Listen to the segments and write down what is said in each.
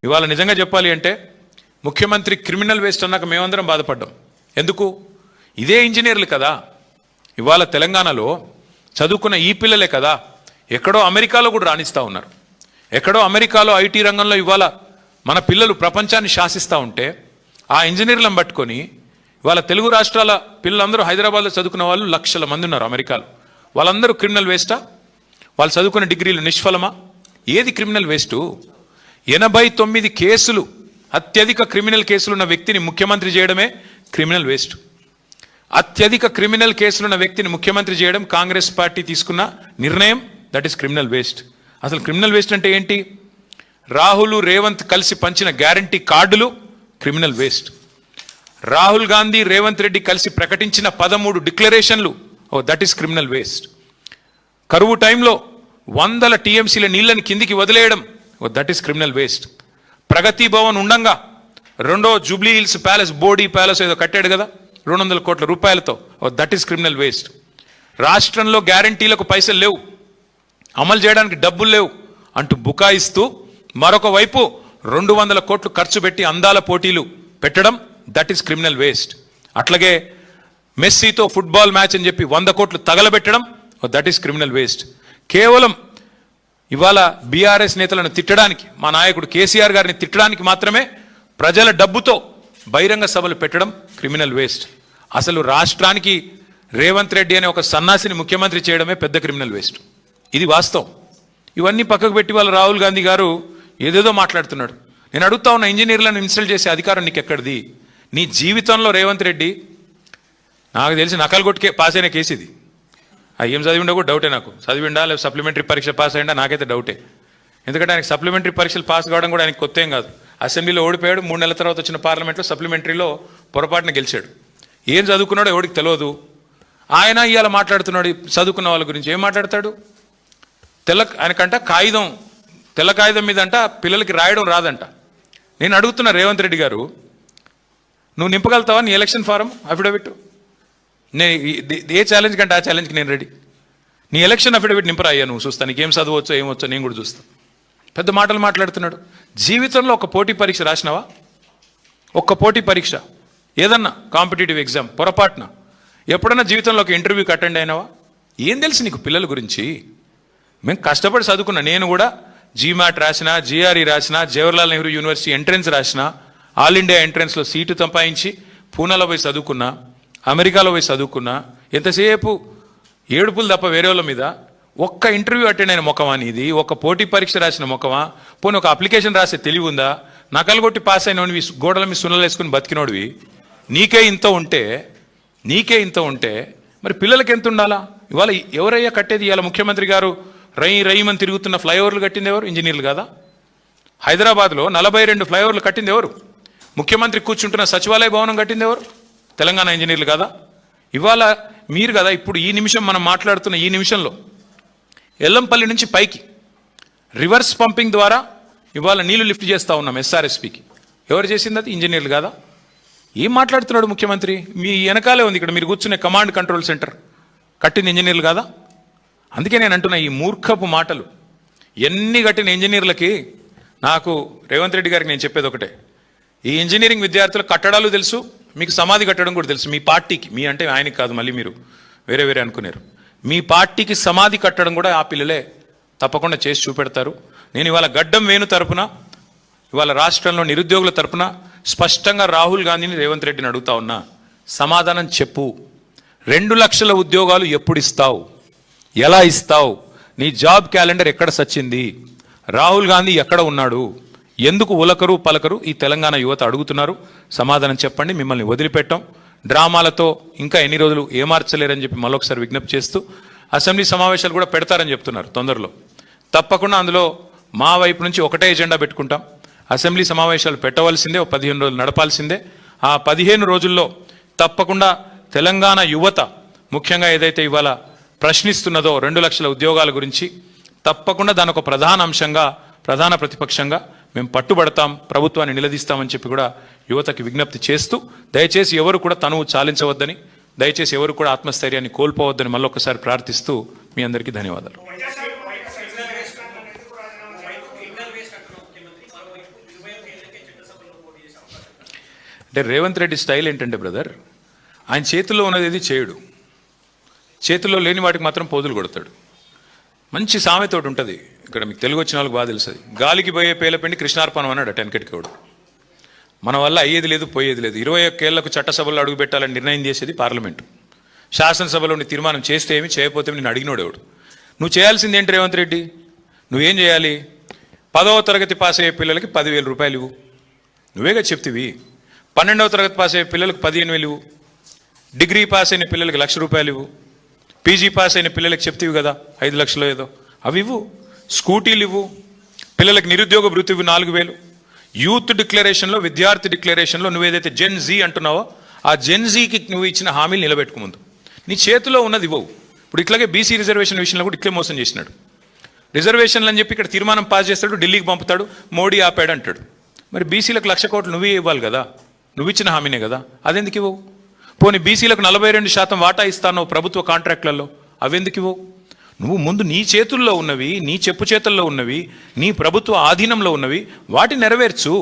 ఇవాళ నిజంగా చెప్పాలి అంటే ముఖ్యమంత్రి క్రిమినల్ వేస్ట్ అన్నాక మేమందరం బాధపడ్డాం. ఎందుకు? ఇదే ఇంజనీర్లు కదా ఇవాళ తెలంగాణలో చదువుకున్న ఈ పిల్లలే కదా ఎక్కడో అమెరికాలో కూడా రాణిస్తూ ఉన్నారు. ఎక్కడో అమెరికాలో ఐటీ రంగంలో ఇవాళ మన పిల్లలు ప్రపంచాన్ని శాసిస్తూ ఉంటే ఆ ఇంజనీర్లను పట్టుకొని ఇవాళ తెలుగు రాష్ట్రాల పిల్లలందరూ హైదరాబాద్లో చదువుకున్న వాళ్ళు లక్షల మంది ఉన్నారు అమెరికాలో. వాళ్ళందరూ క్రిమినల్ వేస్టా? వాళ్ళు చదువుకున్న డిగ్రీలు నిష్ఫలమా? ఏది క్రిమినల్ వేస్టు? 89 కేసులు అత్యధిక క్రిమినల్ కేసులున్న వ్యక్తిని ముఖ్యమంత్రి చేయడమే క్రిమినల్ వేస్ట్. అత్యధిక క్రిమినల్ కేసులున్న వ్యక్తిని ముఖ్యమంత్రి చేయడం కాంగ్రెస్ పార్టీ తీసుకున్న నిర్ణయం. That is criminal waste. అసలు క్రిమినల్ వేస్ట్ అంటే ఏంటి? రాహుల్ రేవంత్ కలిసి పంచిన గ్యారంటీ కార్డులు క్రిమినల్ వేస్ట్. రాహుల్ గాంధీ రేవంత్ రెడ్డి కలిసి ప్రకటించిన 13 డిక్లరేషన్లు, దట్ ఈస్ క్రిమినల్ వేస్ట్. కరువు టైంలో 100 టీఎంసీల నీళ్లను కిందికి వదిలేయడం, దట్ ఈస్ క్రిమినల్ వేస్ట్. ప్రగతి భవన్ ఉండంగా రెండో Jubilee hills palace, body palace ఏదో కట్టాడు కదా 200 కోట్ల రూపాయలతో, దట్ ఈస్ క్రిమినల్ వేస్ట్. రాష్ట్రంలో గ్యారంటీలకు పైసలు లేవు, అమలు చేయడానికి డబ్బులు లేవు అంటూ బుకాయిస్తూ మరొక వైపు 200 కోట్లు ఖర్చు పెట్టి అందాల పోటీలు పెట్టడం, దట్ ఈస్ క్రిమినల్ వేస్ట్. అట్లాగే మెస్సీతో ఫుట్బాల్ మ్యాచ్ అని చెప్పి 100 కోట్లు తగలబెట్టడం, దట్ ఈస్ క్రిమినల్ వేస్ట్. కేవలం ఇవాళ బీఆర్ఎస్ నేతలను తిట్టడానికి, మా నాయకుడు కేసీఆర్ గారిని తిట్టడానికి మాత్రమే ప్రజల డబ్బుతో బహిరంగ సభలు పెట్టడం క్రిమినల్ వేస్ట్. అసలు రాష్ట్రానికి రేవంత్ రెడ్డి అనే ఒక సన్నాసిని ముఖ్యమంత్రి చేయడమే పెద్ద క్రిమినల్ వేస్ట్. ఇది వాస్తవం. ఇవన్నీ పక్కకు పెట్టి వాళ్ళ రాహుల్ గాంధీ గారు ఏదేదో మాట్లాడుతున్నాడు. నేను అడుగుతా ఉన్న, ఇంజనీర్లను ఇన్స్టాల్ చేసే అధికారం నీకు ఎక్కడిది? నీ జీవితంలో రేవంత్ రెడ్డి నాకు తెలిసి నకలు కొట్టుకే పాస్ అయిన కేసు ఇది. ఏం చదివిండో కూడా డౌటే నాకు. చదివిండా లేదా సప్లిమెంటరీ పరీక్ష పాస్ అయ్యిందా నాకైతే డౌటే. ఎందుకంటే ఆయనకి సప్లిమెంటరీ పరీక్షలు పాస్ కావడం కూడా ఆయనకి కొత్త ఏం కాదు. అసెంబ్లీలో ఓడిపోయాడు, 3 నెలల తర్వాత వచ్చిన పార్లమెంట్లో సప్లిమెంటరీలో పొరపాటున గెలిచాడు. ఏం చదువుకున్నాడో ఎవడికి తెలియదు. ఆయన ఇవాళ మాట్లాడుతున్నాడు చదువుకున్న వాళ్ళ గురించి. ఏం మాట్లాడతాడు? ఆయనకంట తెల్ల కాగితం మీద అంట పిల్లలకి రాయడం రాదంట. నేను అడుగుతున్నా రేవంత్ రెడ్డి గారు, నువ్వు నింపగలుగుతావా నీ ఎలక్షన్ ఫారం అఫిడవిట్? నేను ఏ ఛాలెంజ్ కంటే ఆ ఛాలెంజ్కి నేను రెడీ. నీ ఎలక్షన్ అఫిడవిట్ నింపరా అయ్యా, నువ్వు చూస్తా నీకేం చదవచ్చో ఏమొచ్చో నేను కూడా చూస్తాను. పెద్ద మాటలు మాట్లాడుతున్నాడు. జీవితంలో ఒక పోటీ పరీక్ష రాసినావా? ఒక్క పోటీ పరీక్ష ఏదన్నా కాంపిటేటివ్ ఎగ్జామ్ పొరపాటున ఎప్పుడన్నా జీవితంలో ఒక ఇంటర్వ్యూకి అటెండ్ అయినావా? ఏం తెలుసు నీకు పిల్లల గురించి? మేము కష్టపడి చదువుకున్నా. నేను కూడా జీమాట్ రాసిన, జిఆర్ఈ రాసిన, జవహర్లాల్ నెహ్రూ యూనివర్సిటీ ఎంట్రన్స్ రాసిన, ఆల్ ఇండియా ఎంట్రన్స్లో సీటు సంపాదించి పూనాలో పోయి చదువుకున్నా, అమెరికాలో పోయి చదువుకున్నా. ఎంతసేపు ఏడుపులు తప్ప వేరే వాళ్ళ మీద. ఒక్క ఇంటర్వ్యూ అటెండ్ అయిన ముఖమా నీది? ఒక్క పోటీ పరీక్ష రాసిన ముఖమా? పోనీ ఒక అప్లికేషన్ రాసే తెలివి ఉందా? నకలు కొట్టి పాస్ అయినవి గోడల మీద సున్నలు వేసుకుని బతికినోడివి. నీకే ఇంత ఉంటే మరి పిల్లలకి ఎంత ఉండాలా? ఇవాళ ఎవరయ్యా కట్టేది? ఇవాళ ముఖ్యమంత్రి గారు రయ్యమని తిరుగుతున్న ఫ్లైఓవర్లు కట్టింది ఎవరు? ఇంజనీర్లు కాదా? హైదరాబాద్లో 42 ఫ్లైఓవర్లు కట్టింది ఎవరు? ముఖ్యమంత్రి కూర్చుంటున్న సచివాలయ భవనం కట్టింది ఎవరు? తెలంగాణ ఇంజనీర్లు కాదా? ఇవాళ మీరు కదా ఇప్పుడు ఈ నిమిషం మనం మాట్లాడుతున్న ఈ నిమిషంలో ఎల్లంపల్లి నుంచి పైకి రివర్స్ పంపింగ్ ద్వారా ఇవాళ నీళ్లు లిఫ్ట్ చేస్తూ ఉన్నాం ఎస్ఆర్ఎస్పికి. ఎవరు చేసింది అది? ఇంజనీర్లు కాదా? ఏం మాట్లాడుతున్నాడు ముఖ్యమంత్రి? మీ వెనకాలే ఉంది ఇక్కడ మీరు కూర్చునే కమాండ్ కంట్రోల్ సెంటర్, కట్టిన ఇంజనీర్లు కాదా? అందుకే నేను అంటున్నా ఈ మూర్ఖపు మాటలు. ఎన్ని కట్టిన ఇంజనీర్లకి నాకు రేవంత్ రెడ్డి గారికి నేను చెప్పేది ఒకటే, ఈ ఇంజనీరింగ్ విద్యార్థుల కట్టడాలు తెలుసు, మీకు సమాధి కట్టడం కూడా తెలుసు. మీ పార్టీకి, మీ అంటే ఆయనకి కాదు, మళ్ళీ మీరు వేరే అనుకున్నారు. మీ పార్టీకి సమాధి కట్టడం కూడా ఆ పిల్లలే తప్పకుండా చేసి చూపెడతారు. నేను ఇవాళ గడ్డం వేణు తరపున, ఇవాళ రాష్ట్రంలో నిరుద్యోగుల తరపున స్పష్టంగా రాహుల్ గాంధీని రేవంత్ రెడ్డిని అడుగుతా ఉన్నా, సమాధానం చెప్పు. 2 లక్షల ఉద్యోగాలు ఎప్పుడు ఇస్తావు? ఎలా ఇస్తావు? నీ జాబ్ క్యాలెండర్ ఎక్కడ సచ్చింది? రాహుల్ గాంధీ ఎక్కడ ఉన్నాడు? ఎందుకు ఉలకరు పలకరు ఈ తెలంగాణ యువత అడుగుతున్నారు. సమాధానం చెప్పండి. మిమ్మల్ని వదిలిపెట్టాం. డ్రామాలతో ఇంకా ఎన్ని రోజులు ఏమార్చలేరని చెప్పి మరొకసారి విజ్ఞప్తి చేస్తూ, అసెంబ్లీ సమావేశాలు కూడా పెడతారని చెప్తున్నారు తొందరలో. తప్పకుండా అందులో మా వైపు నుంచి ఒకటే ఎజెండా పెట్టుకుంటాం. అసెంబ్లీ సమావేశాలు పెట్టవలసిందే, 15 రోజులు నడపాల్సిందే. ఆ 15 రోజుల్లో తప్పకుండా తెలంగాణ యువత ముఖ్యంగా ఏదైతే ఇవాళ ప్రశ్నిస్తున్నదో 2 లక్షల ఉద్యోగాల గురించి, తప్పకుండా దాని ఒక ప్రధాన అంశంగా, ప్రధాన ప్రతిపక్షంగా మేము పట్టుబడతాం, ప్రభుత్వాన్ని నిలదీస్తామని చెప్పి కూడా యువతకి విజ్ఞప్తి చేస్తూ, దయచేసి ఎవరు కూడా తనువు చాలించవద్దని, దయచేసి ఎవరు కూడా ఆత్మస్థైర్యాన్ని కోల్పోవద్దని మళ్ళొకసారి ప్రార్థిస్తూ మీ అందరికీ ధన్యవాదాలు. అంటే రేవంత్ రెడ్డి స్టైల్ ఏంటంటే బ్రదర్, ఆయన చేతుల్లో ఉన్నది ఏది చేయడు, చేతుల్లో లేని వాటికి మాత్రం పోజులు కొడతాడు. మంచి సామెత ఒకటి ఉంటుంది, ఇక్కడ మీకు తెలుగు వచ్చిన వాళ్ళకి బాగా తెలుస్తుంది. గాలికి పోయే పేలపిండి కృష్ణార్పణం అన్నాడు వెనకటికోడు. మన వల్ల అయ్యేది లేదు పోయేది లేదు. 21 ఏళ్లకు చట్టసభలో అడుగు పెట్టాలని నిర్ణయం చేసేది పార్లమెంటు. శాసనసభలో తీర్మానం చేస్తే ఏమి, చేయకపోతే నేను అడిగినోడేవాడు. నువ్వు చేయాల్సింది ఏంటి రేవంత్ రెడ్డి? నువ్వేం చేయాలి? 10వ తరగతి పాస్ అయ్యే పిల్లలకి 10,000 రూపాయలు ఇవ్వు. నువ్వేగా చెప్తివి. 12వ తరగతి పాస్ అయ్యే పిల్లలకు 15,000 ఇవ్వు. డిగ్రీ పాస్ అయిన పిల్లలకి 1,00,000 రూపాయలు ఇవ్వు. పీజీ పాస్ అయిన పిల్లలకి చెప్తివి కదా 5 లక్షలు ఏదో, అవి ఇవ్వు. స్కూటీలు ఇవ్వు. పిల్లలకి నిరుద్యోగ భృతి ఇవ్వు 4,000. యూత్ డిక్లరేషన్లో, విద్యార్థి డిక్లరేషన్లో నువ్వు ఏదైతే జెన్ జీ అంటున్నావో ఆ జెన్ జీకి నువ్వు ఇచ్చిన హామీలు నిలబెట్టుకు. ముందు నీ చేతిలో ఉన్నది ఇవ్వవు. ఇప్పుడు ఇట్లాగే బీసీ రిజర్వేషన్ విషయంలో కూడా ఇట్లే మోసం చేసినాడు. రిజర్వేషన్లు అని చెప్పి ఇక్కడ తీర్మానం పాస్ చేస్తాడు, ఢిల్లీకి పంపుతాడు, మోడీ ఆపాడు అంటాడు. మరి బీసీలకు 1,00,000 కోట్లు నువ్వే ఇవ్వాలి కదా, నువ్వు ఇచ్చిన హామీనే కదా, అదెందుకు ఇవ్వవు? పోనీ బీసీలకు 42% వాటా ఇస్తాను ప్రభుత్వ కాంట్రాక్టులలో, అవెందుకు ఇవ్వవు? నువ్వు ముందు నీ చేతుల్లో ఉన్నవి, నీ చెప్పు చేతుల్లో ఉన్నవి, నీ ప్రభుత్వ ఆధీనంలో ఉన్నవి వాటిని నెరవేర్చు.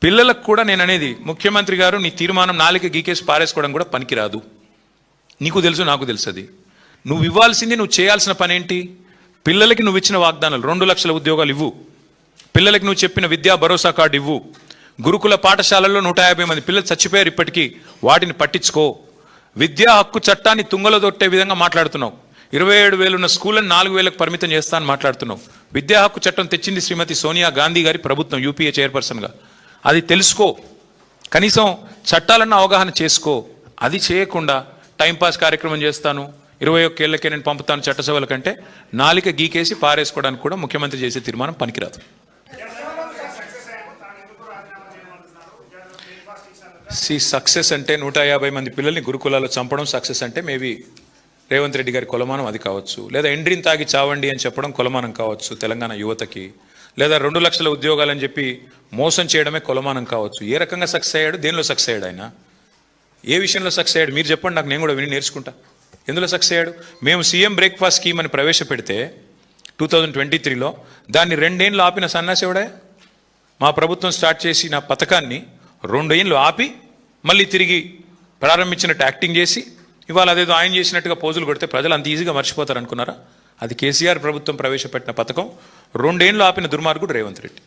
పిల్లలకు కూడా నేను అనేది, ముఖ్యమంత్రి గారు నీ తీర్మానం నాలుక గీకేసి పారేసుకోవడం కూడా పనికిరాదు. నీకు తెలుసు, నాకు తెలుసు. అది నువ్వు ఇవ్వాల్సింది, నువ్వు చేయాల్సిన పని ఏంటి? పిల్లలకి నువ్వు ఇచ్చిన వాగ్దానాలు 2 లక్షల ఉద్యోగాలు ఇవ్వు. పిల్లలకి నువ్వు చెప్పిన విద్యా భరోసా కార్డు ఇవ్వు. గురుకుల పాఠశాలల్లో 150 మంది పిల్లలు చచ్చిపోయారు ఇప్పటికీ, వాటిని పట్టించుకో. విద్యా హక్కు చట్టాన్ని తుంగలో దొట్టే విధంగా మాట్లాడుతున్నావు. 27,000 ఉన్న స్కూళ్ళని 4,000కు పరిమితం చేస్తా అని మాట్లాడుతున్నావు. విద్యా హక్కు చట్టం తెచ్చింది శ్రీమతి సోనియా గాంధీ గారి ప్రభుత్వం, యూపీఏ చైర్పర్సన్గా. అది తెలుసుకో, కనీసం చట్టాలన్న అవగాహన చేసుకో. అది చేయకుండా టైంపాస్ కార్యక్రమం చేస్తాను, 21 ఏళ్లకే నేను పంపుతాను చట్టసభల కంటే నాలిక గీకేసి పారేసుకోవడానికి కూడా ముఖ్యమంత్రి చేసే తీర్మానం పనికిరాదు. సక్సెస్ అంటే 150 మంది పిల్లల్ని గురుకులాల్లో చంపడం సక్సెస్ అంటే మేబీ రేవంత్ రెడ్డి గారి కొలమానం అది కావచ్చు. లేదా ఎండ్రిన్ తాగి చావండి అని చెప్పడం కొలమానం కావచ్చు తెలంగాణ యువతకి. లేదా 2 లక్షల ఉద్యోగాలని చెప్పి మోసం చేయడమే కొలమానం కావచ్చు. ఏ రకంగా సక్సెస్ అయ్యాడు, దేనిలో సక్సెస్ అయ్యాడు ఆయన? ఏ విషయంలో సక్సెస్ అయ్యాడు మీరు చెప్పండి, నాకు నేను కూడా విని నేర్చుకుంటా. ఎందులో సక్సెస్ అయ్యాడు? మేము సీఎం బ్రేక్ఫాస్ట్ స్కీమ్ అని ప్రవేశపెడితే 2023లో దాన్ని 2 ఏళ్ళు ఆపిన సన్నాసేవుడే. మా ప్రభుత్వం స్టార్ట్ చేసిన పథకాన్ని 2 ఏళ్ళు ఆపి మళ్ళీ తిరిగి ప్రారంభించినట్టు యాక్టింగ్ చేసి ఇవాళ అదేదో ఆయన చేసినట్టుగా పోజులు కొడితే ప్రజలు అంత ఈజీగా మర్చిపోతారు అనుకున్నారా? అది కేసీఆర్ ప్రభుత్వం ప్రవేశపెట్టిన పథకం. 2 ఏళ్ళు ఆపిన దుర్మార్గుడు రేవంత్ రెడ్డి.